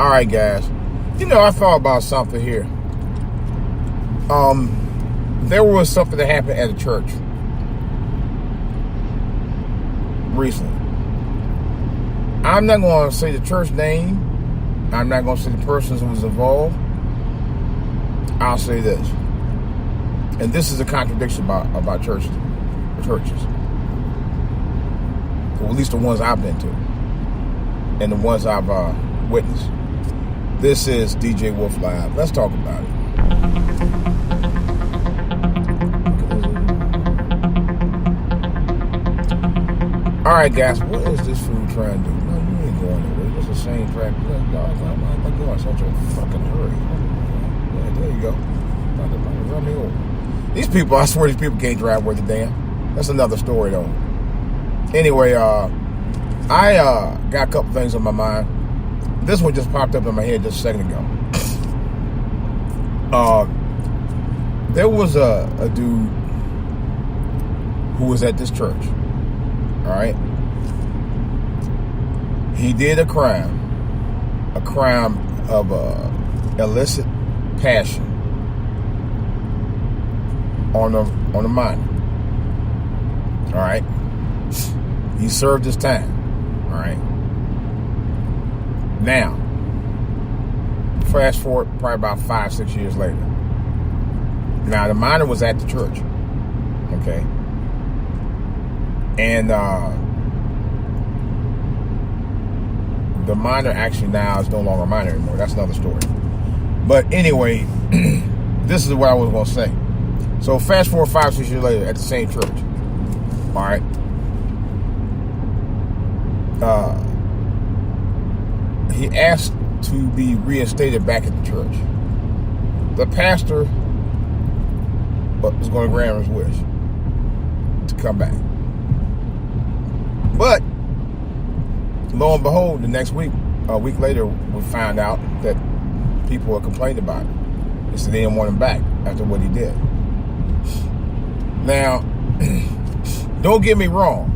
All right, guys. I thought about something here. There was something that happened at a church recently. I'm not going to say the church name. I'm not going to say the person who was involved. I'll say this. And this is a contradiction about churches. Or at least the ones I've been to. And the ones I've witnessed. This is DJ Wolf Live. Let's talk about it. All right, guys. What is this food trying to do? No, you ain't going nowhere. It's the same track. I'm not going such a fucking hurry. Yeah, there you go. Run me over. These people, I swear, these people can't drive worth a damn. That's another story, though. Anyway, I got a couple things on my mind. This one just popped up in my head just a second ago. There was a dude who was at this church. All right. He did a crime of illicit passion on a minor. All right. He served his time. All right. Now, fast forward probably about 5-6 years later. Now, the minor was at the church. Okay. And the minor actually now is no longer a minor anymore. That's another story. But anyway, this is what I was going to say. So fast forward 5-6 years later at the same church. All right. He asked to be reinstated back at the church. The pastor was going to grant his wish to come back. But lo and behold, the next week, a week later, we found out that people had complained about it. They said they didn't want him back after what he did. Now, don't get me wrong.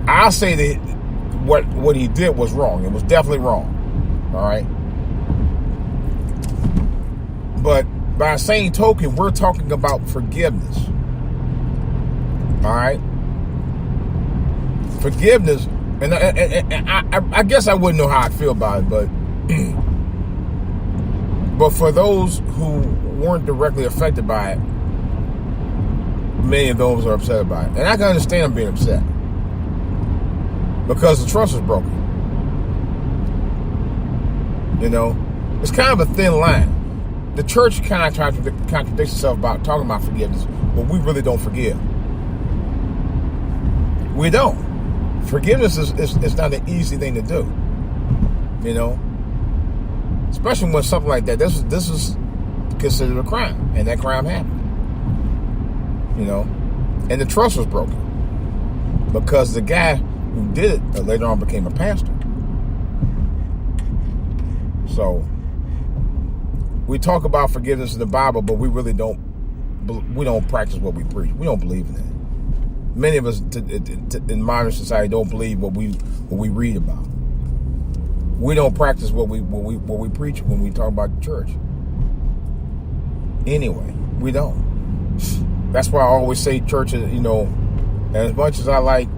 I'll say that what he did was wrong. It was definitely wrong. All right. But by the same token, we're talking about forgiveness. All right. Forgiveness, and I guess I wouldn't know how I feel about it, but for those who weren't directly affected by it, many of those are upset about it. And I can understand them being upset. Because the trust is broken. It's kind of a thin line. The church kind of contradicts itself about talking about forgiveness, but we really don't forgive. We don't. Forgiveness is not an easy thing to do. Especially when something like that. This is considered a crime, and that crime happened. And the trust was broken because the guy who did it later on became a pastor. So we talk about forgiveness in the Bible, but we really don't practice what we preach. We don't believe in that. Many of us in modern society don't believe what we read about. We don't practice what we preach when we talk about the church. Anyway, we don't. That's why I always say churches, as much as I like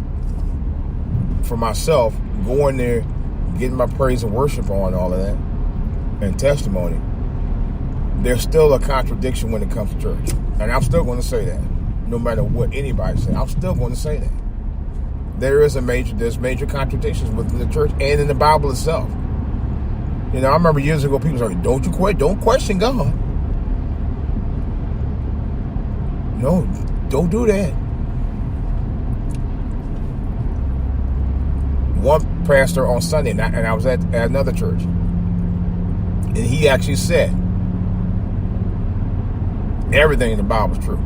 for myself, going there, getting my praise and worship on, all of that, and testimony, there's still a contradiction when it comes to church. And I'm still going to say that. No matter what anybody says, I'm still going to say that. There's major contradictions within the church and in the Bible itself. I remember years ago, people said, don't question God. No, don't do that. One pastor on Sunday, and I was at another church, and he actually said everything in the Bible is true.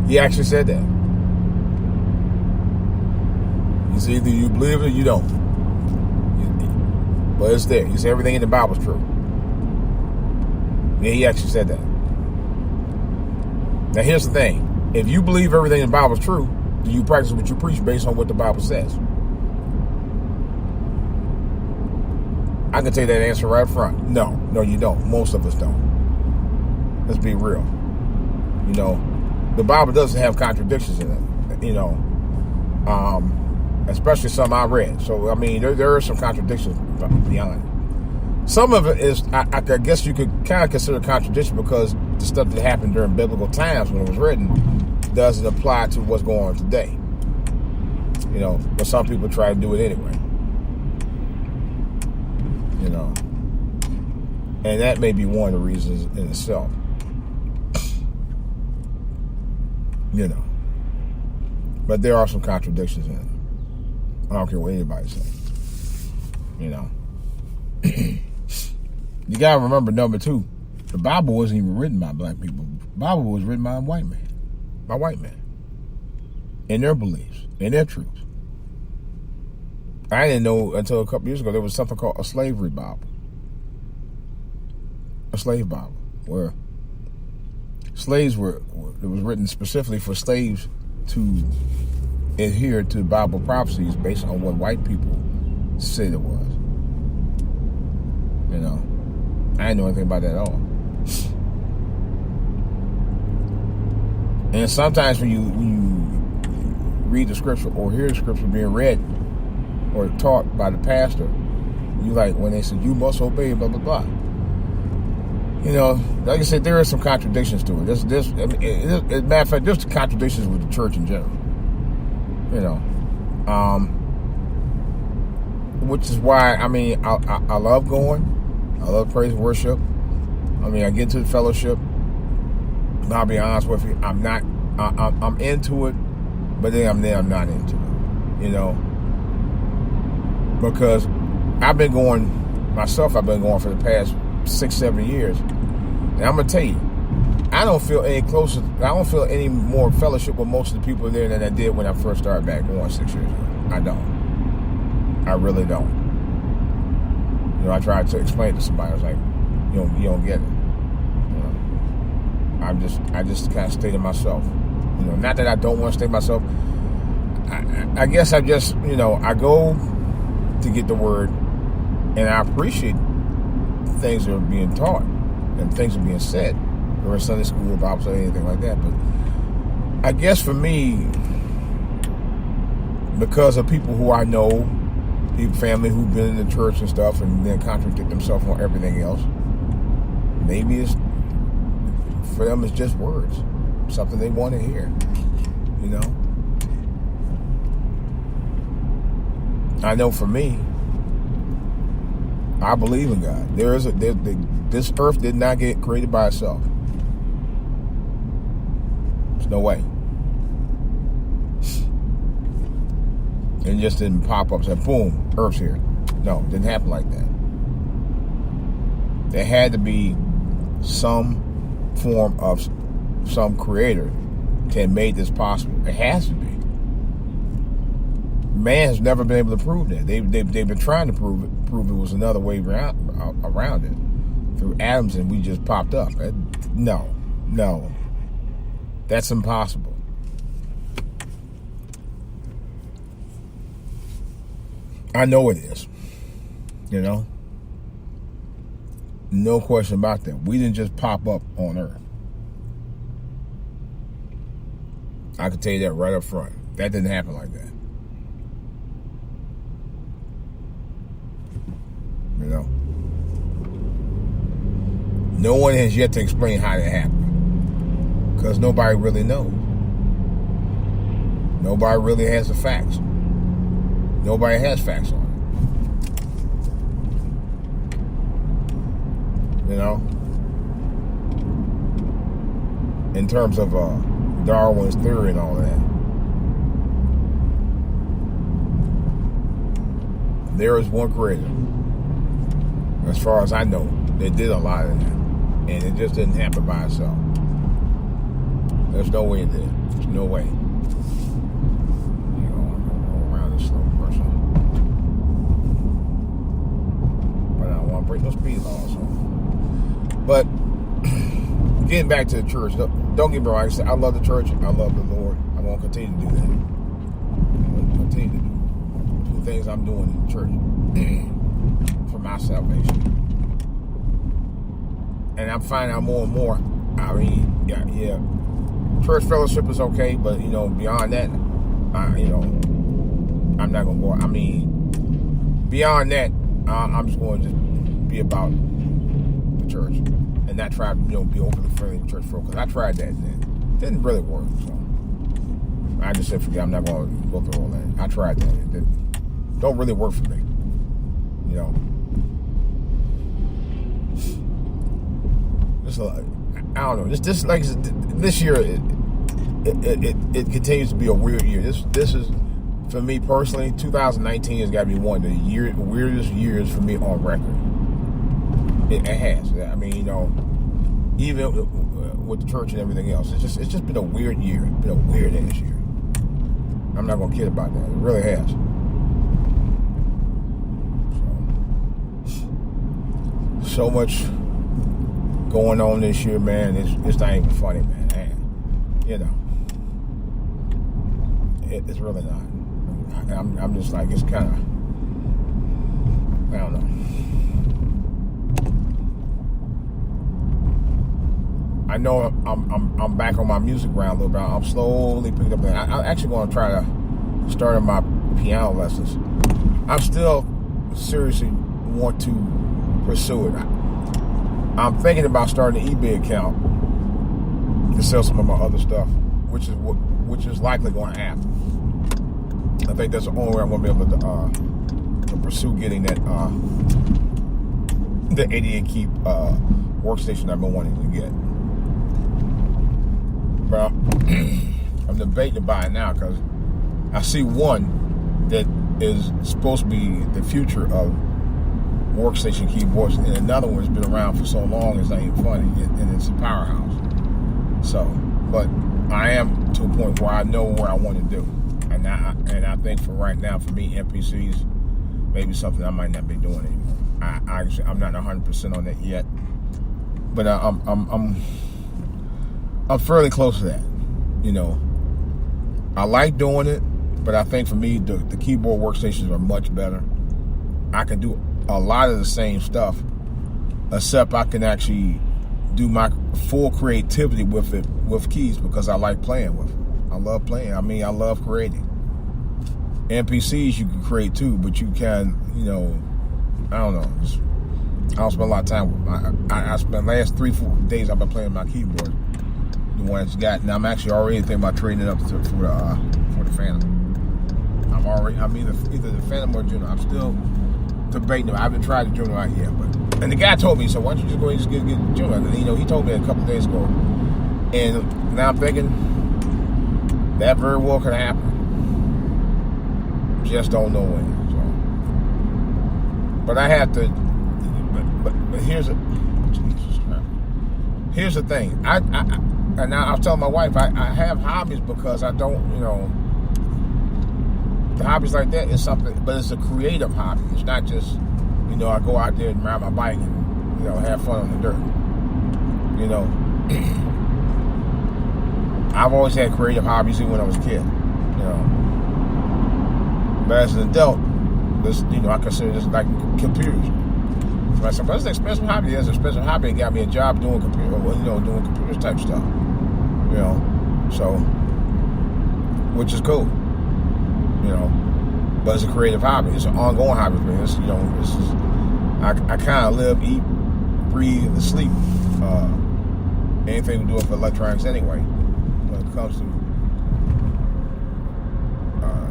He actually said that. He said either you believe it or you don't. But it's there. He said everything in the Bible is true. Yeah, he actually said that. Now here's the thing. If you believe everything in the Bible is true, then you practice what you preach based on what the Bible says. I can tell you that answer right up front. No, you don't. Most of us don't. Let's be real. You know, the Bible doesn't have contradictions in it. You know, especially some I read. So I mean, there are some contradictions beyond it. Some of it is, I guess you could kind of consider contradiction because the stuff that happened during biblical times when it was written doesn't apply to what's going on today. You know, but some people try to do it anyway. You know, and that may be one of the reasons in itself. You know, but there are some contradictions in it. I don't care what anybody says. You know, you gotta remember number two, the Bible wasn't even written by black people. The Bible was written by white men, in their beliefs, in their truths. I didn't know until a couple years ago there was something called a slavery Bible. A slave Bible, where slaves it was written specifically for slaves to adhere to Bible prophecies based on what white people said it was. You know, I didn't know anything about that at all. And sometimes when you read the scripture or hear the scripture being read or taught by the pastor, you like when they said you must obey, blah blah blah. You know, like I said, there are some contradictions to it. As a matter of fact, there's contradictions with the church in general. You know, which is why I mean I love going. I love praise and worship. I mean, I get to the fellowship. And I'll be honest with you, I'm into it, but then I'm not into it. You know, because I've been going for the past 6-7 years. And I'm going to tell you, I don't feel any more fellowship with most of the people there than I did when I first started back going 6 years ago. I don't. I really don't. You know, I tried to explain it to somebody. I was like, you don't get it. You know, I just kind of stay to myself. You know, not that I don't want to stay to myself. I guess I just, you know, I go to get the word, and I appreciate things that are being taught and things are being said during Sunday school, Bible study, anything like that. But I guess for me, because of people who I know, family who've been in the church and stuff, and then contradict themselves on everything else, maybe for them it's just words, something they want to hear. You know, I know for me, I believe in God. This earth did not get created by itself. There's no way. It just didn't pop up and say, boom, Earth's here. No, it didn't happen like that. There had to be some form of some creator that made this possible. It has to be. Man has never been able to prove that. They've been trying to prove it was another way around it through atoms, and we just popped up. No, that's impossible. I know it is. You know, no question about that. We didn't just pop up on Earth. I can tell you that right up front. That didn't happen like that. You know, no one has yet to explain how that happened, because nobody really knows. Nobody really has the facts. Nobody has facts on it. You know, in terms of Darwin's theory and all that, there is one creator, as far as I know, that did a lot of that, and it just didn't happen by itself. There's no way it did. There's no way. You know, I'm around this slow person, but I don't want to break no speed laws. So. But getting back to the church, don't get me wrong. I love the church. I love the Lord. I'm going to continue to do that. I'm going to continue to do the things I'm doing in the church for my my salvation. And I'm finding out more and more. I mean, yeah. Church fellowship is okay, but beyond that, I'm not gonna go. I mean, beyond that, I'm just going to just be about the church and not try to be overly friendly with church folk. Because I tried that and it didn't really work. So I just said, forget. I'm not going to go through all that. I tried that. It don't really work for me. Just I don't know. This like this year, it continues to be a weird year. This is, for me personally, 2019 has got to be one of the weirdest years for me on record. It has. I mean, even with the church and everything else, it's just been a weird year. It's been a weird ass year. I'm not gonna kid about that. It really has. So much going on this year, man. It's not even funny, man. It's really not. I'm just like, it's kind of, I don't know. I know I'm back on my music ground a little bit. I'm slowly picking up. I'm actually going to try to start my piano lessons. I still seriously want to pursue it. I'm thinking about starting an eBay account to sell some of my other stuff, which is likely going to happen. I think that's the only way I'm going to be able to pursue getting that the 88 Keep workstation I've been wanting to get. But I'm debating to buy it now because I see one that is supposed to be the future of workstation keyboards, and another one has been around for so long it's not even funny, and it's a powerhouse. So, but I am to a point where I know what I want to do, and I think for right now, for me, MPCs maybe something I might not be doing anymore. I'm not 100% on that yet, but I'm fairly close to that. I like doing it, but I think for me, the keyboard workstations are much better. I can do a lot of the same stuff, except I can actually do my full creativity with it, with keys, because I like playing with it. I love playing. I mean, I love creating. MPCs you can create too, but you can, I don't know. I don't spend a lot of time with them. I spent the last 3-4 days I've been playing my keyboard. The one it's got, and I'm actually already thinking about trading it up for the Phantom. I'm either the Phantom or Juno. I'm still debating. I haven't tried the Juno out yet, and the guy told me, so why don't you just go ahead and just get Juno? And, he told me a couple of days ago, and now I'm thinking that very well could happen. Just don't know when. So. But I have to. But here's the thing. I was telling my wife I have hobbies because I don't, the hobbies like that is something, but it's a creative hobby. It's not just, I go out there and ride my bike and, have fun on the dirt. I've always had creative hobbies even when I was a kid, But as an adult, this, I consider this like computers. So I said, but it's an expensive hobby. It's an expensive hobby. It got me a job doing doing computers type stuff. So, which is cool. But it's a creative hobby. It's an ongoing hobby for me. I kind of live, eat, breathe, and sleep anything to do with electronics anyway. When it comes to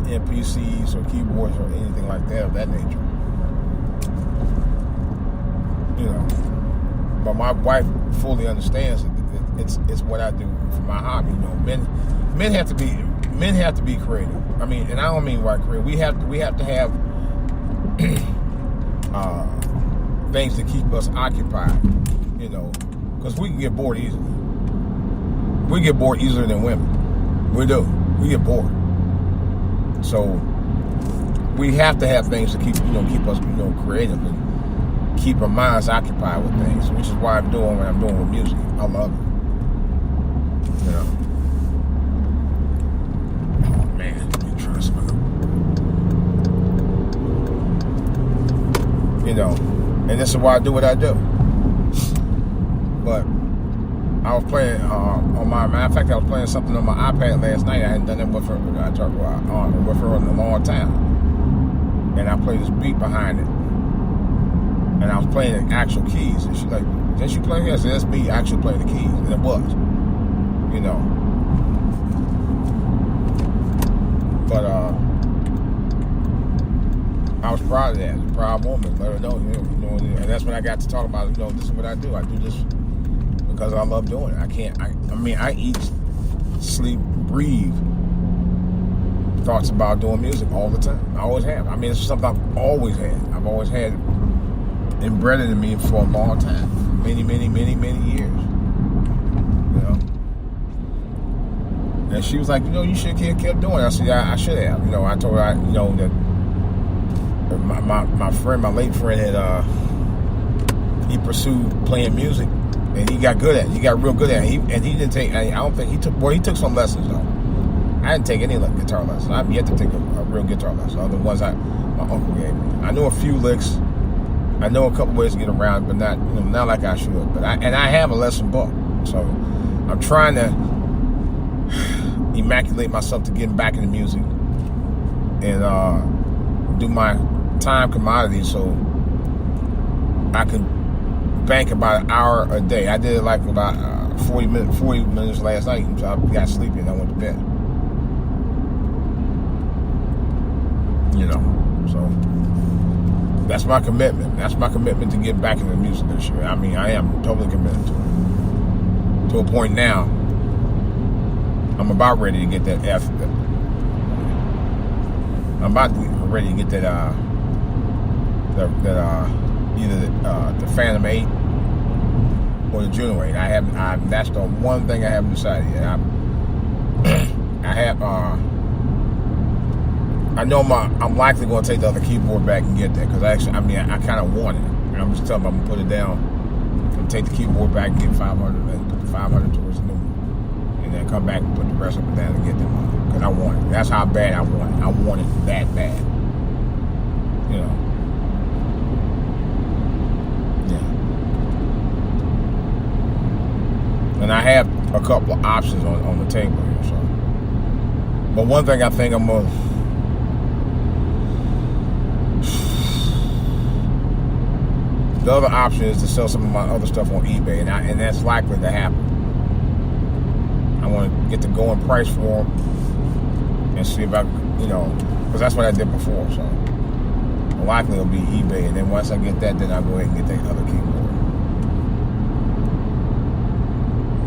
MPCs or keyboards or anything like that of that nature. But my wife fully understands it. It's what I do for my hobby. Men have to be creative. I mean, and I don't mean white creative. We have to have things to keep us occupied. Because we can get bored easily. We get bored easier than women. We do. We get bored. So we have to have things to keep us creative and keep our minds occupied with things, which is why I'm doing what I'm doing with music. I love it. Oh man, let me try some of them. And this is why I do what I do. But I was playing on my, matter of fact, I was playing something on my iPad last night. I hadn't done it with her. I talked with her in a long time. And I played this beat behind it. And I was playing the actual keys. And she's like, didn't you play here? I said, that's me actually playing the keys. And it was. You know. But I was proud of that. It was a proud moment. Let her know, you know, and that's when I got to talk about, you know, this is what I do. I do this because I love doing it. I eat, sleep, breathe thoughts about doing music all the time. I always have. I mean, it's something I've always had. I've always had embedded in me for a long time. Many, many, many, many years. You know? And she was like, you know, you should have kept doing it. I said, yeah, I should have. You know, I told her, you know, that my friend, my late friend, had he pursued playing music, and he got good at it. He got real good at it. He didn't take. I don't think he took. Boy, he took some lessons though. I didn't take any guitar lessons. I've yet to take a real guitar lesson. Other ones my uncle gave me. I know a few licks. I know a couple ways to get around, but not, you know, not like I should. But I have a lesson book, so I'm trying to immaculate myself to getting back into music and do my time commodity so I can bank about an hour a day. I did it like about 40 minutes last night, so I got sleepy and I went to bed. You know, so that's my commitment. That's my commitment to get back into music this year. I mean, I am totally committed to it. To a point now, I'm about ready to get that I'm about ready to get that either the Phantom 8 or the Juno 8. That's the one thing I haven't decided yet. I know I'm likely going to take the other keyboard back and get that, because I kind of want it. And I'm just telling them I'm going to put it down and take the keyboard back and get 500 and put the 500 towards the new one. And then come back and put the rest of it down and get them on. Because I want it. That's how bad I want it. I want it that bad. You know. Yeah. And I have a couple of options on the table here. So. But one thing I think I'm going to... The other option is to sell some of my other stuff on eBay, and that's likely to happen. I want to get the going price for them and see if I, you know, because that's what I did before. So likely it'll be eBay, and then once I get that, then I'll go ahead and get that other keyboard.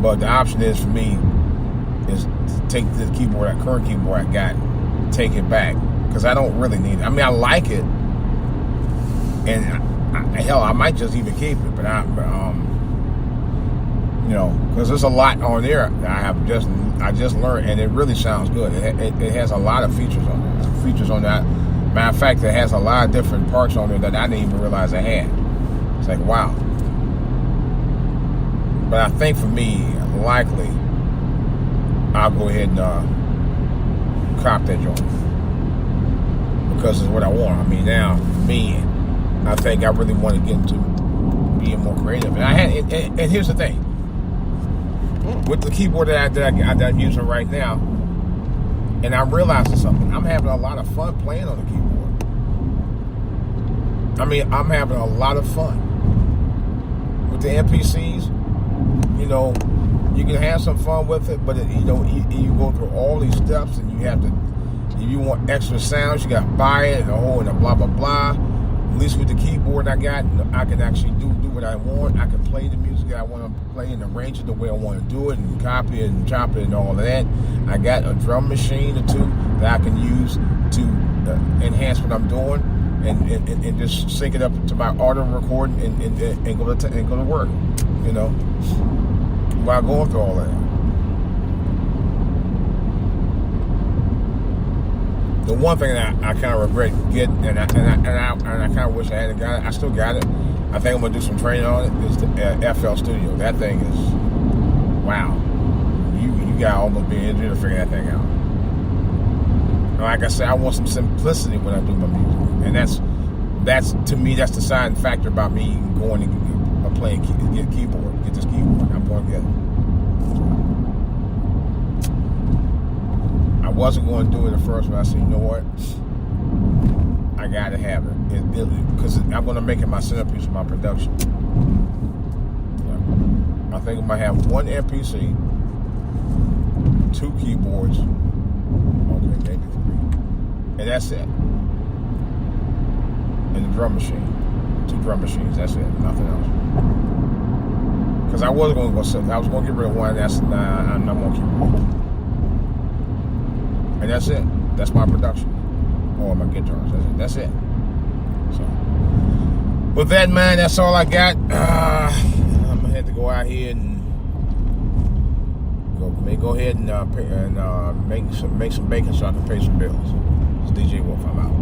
But the option is for me is to take the keyboard, that current keyboard I got, take it back, because I don't really need it. I mean, I like it, and hell, I might just even keep it, but you know, because there's a lot on there that I just learned, and it really sounds good. It has a lot of features on it. Features on that. Matter of fact, it has a lot of different parts on there that I didn't even realize I had. It's like, wow. But I think for me, likely, I'll go ahead and cop that joint, because it's what I want. I mean, now for me, I think I really want to get into being more creative. And here's the thing. With the keyboard that I'm using right now, and I'm realizing something. I'm having a lot of fun playing on the keyboard. I mean, I'm having a lot of fun. With the MPCs, you know, you can have some fun with it, but you know, you go through all these steps, and you have to, if you want extra sounds, you got to buy it, and a blah, blah, blah. At least with the keyboard I got, I can actually do what I want. I can play the music that I want to play and arrange it the way I want to do it, and copy it and chop it and all of that. I got a drum machine or two that I can use to enhance what I'm doing, and just sync it up to my audio recording and go to work. You know, while going through all that. The one thing that I kind of regret getting, and I kind of wish I hadn't got it. I still got it. I think I'm gonna do some training on it. Is the FL Studio. That thing is, wow. You got almost be an engineer to figure that thing out. Like I said, I want some simplicity when I do my music, and that's that's, to me, that's the deciding factor about me going and playing, get a keyboard, get this keyboard. I'm going to get it. I wasn't going to do it at first, but I said, you know what? I got to have it. Because I'm going to make it my centerpiece of my production. Yeah. I think I might have one MPC, 2 keyboards, okay, maybe 3. And that's it. And the drum machine. 2 drum machines, that's it. Nothing else. Because I was going to go sit. I was going to get rid of one. That's I'm not going to keep it. And that's it. That's my production. Or my guitars. That's it. So, with that, man, that's all I got. I'm gonna have to go out here and go ahead and make some bacon so I can pay some bills. It's DJ Wolf. I'm out.